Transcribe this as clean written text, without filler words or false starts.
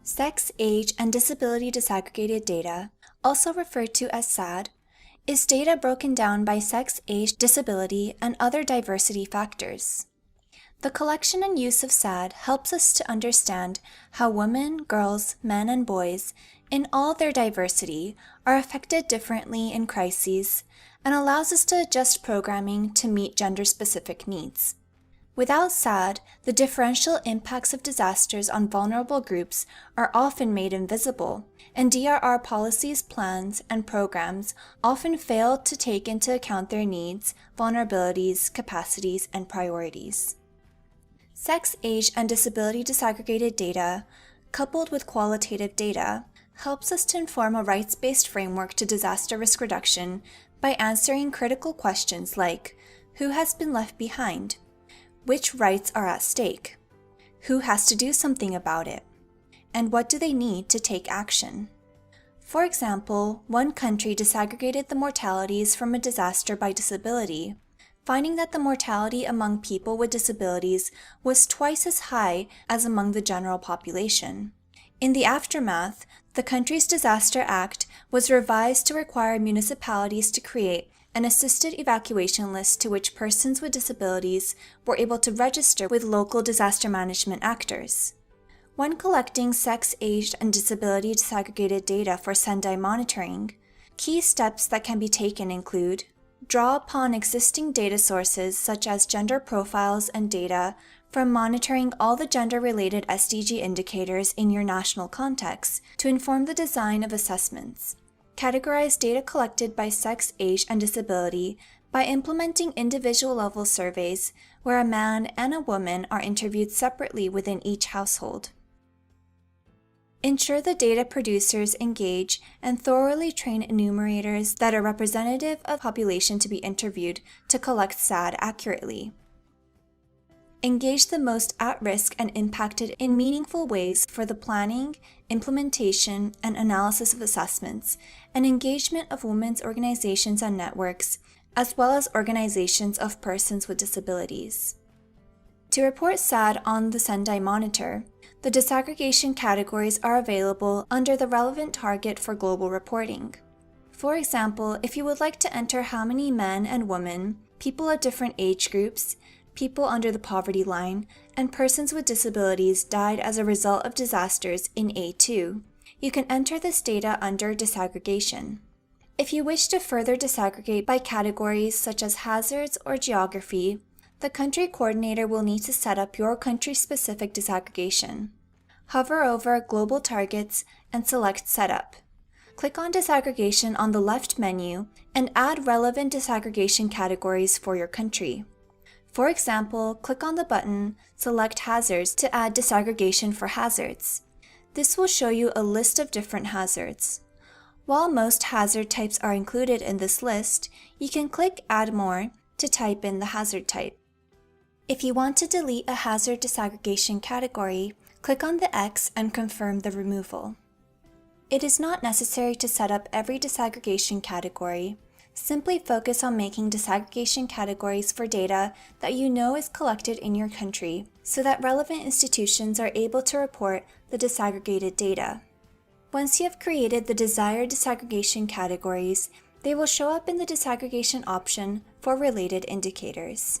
Sex, age, and disability disaggregated data, also referred to as SAD, is data broken down by sex, age, disability, and other diversity factors. The collection and use of SAD helps us to understand how women, girls, men, and boys, in all their diversity, are affected differently in crises, and allows us to adjust programming to meet gender-specific needs. Without SAD, the differential impacts of disasters on vulnerable groups are often made invisible, and DRR policies, plans, and programs often fail to take into account their needs, vulnerabilities, capacities, and priorities. Sex, age, and disability disaggregated data, coupled with qualitative data, helps us to inform a rights-based framework to disaster risk reduction by answering critical questions like, who has been left behind? Which rights are at stake? Who has to do something about it? And what do they need to take action? For example, one country disaggregated the mortalities from a disaster by disability, finding that the mortality among people with disabilities was twice as high as among the general population. In the aftermath, the country's Disaster Act was revised to require municipalities to create an assisted evacuation list to which persons with disabilities were able to register with local disaster management actors. When collecting sex, age, and disability disaggregated data for Sendai monitoring, key steps that can be taken include: draw upon existing data sources such as gender profiles and data from monitoring all the gender-related SDG indicators in your national context to inform the design of assessments. Categorize data collected by sex, age, and disability by implementing individual-level surveys where a man and a woman are interviewed separately within each household. Ensure the data producers engage and thoroughly train enumerators that are representative of the population to be interviewed to collect SAD accurately. Engage the most at-risk and impacted in meaningful ways for the planning, implementation, and analysis of assessments, and engagement of women's organizations and networks, as well as organizations of persons with disabilities. To report SAD on the Sendai Monitor, the disaggregation categories are available under the relevant target for global reporting. For example, if you would like to enter how many men and women, people of different age groups, people under the poverty line, and persons with disabilities died as a result of disasters in A2, you can enter this data under disaggregation. If you wish to further disaggregate by categories such as hazards or geography, the country coordinator will need to set up your country-specific disaggregation. Hover over Global Targets and select Setup. Click on Disaggregation on the left menu and add relevant disaggregation categories for your country. For example, click on the button Select Hazards to add disaggregation for hazards. This will show you a list of different hazards. While most hazard types are included in this list, you can click Add More to type in the hazard type. If you want to delete a hazard disaggregation category, click on the X and confirm the removal. It is not necessary to set up every disaggregation category. Simply focus on making disaggregation categories for data that you know is collected in your country so that relevant institutions are able to report the disaggregated data. Once you have created the desired disaggregation categories, they will show up in the disaggregation option for related indicators.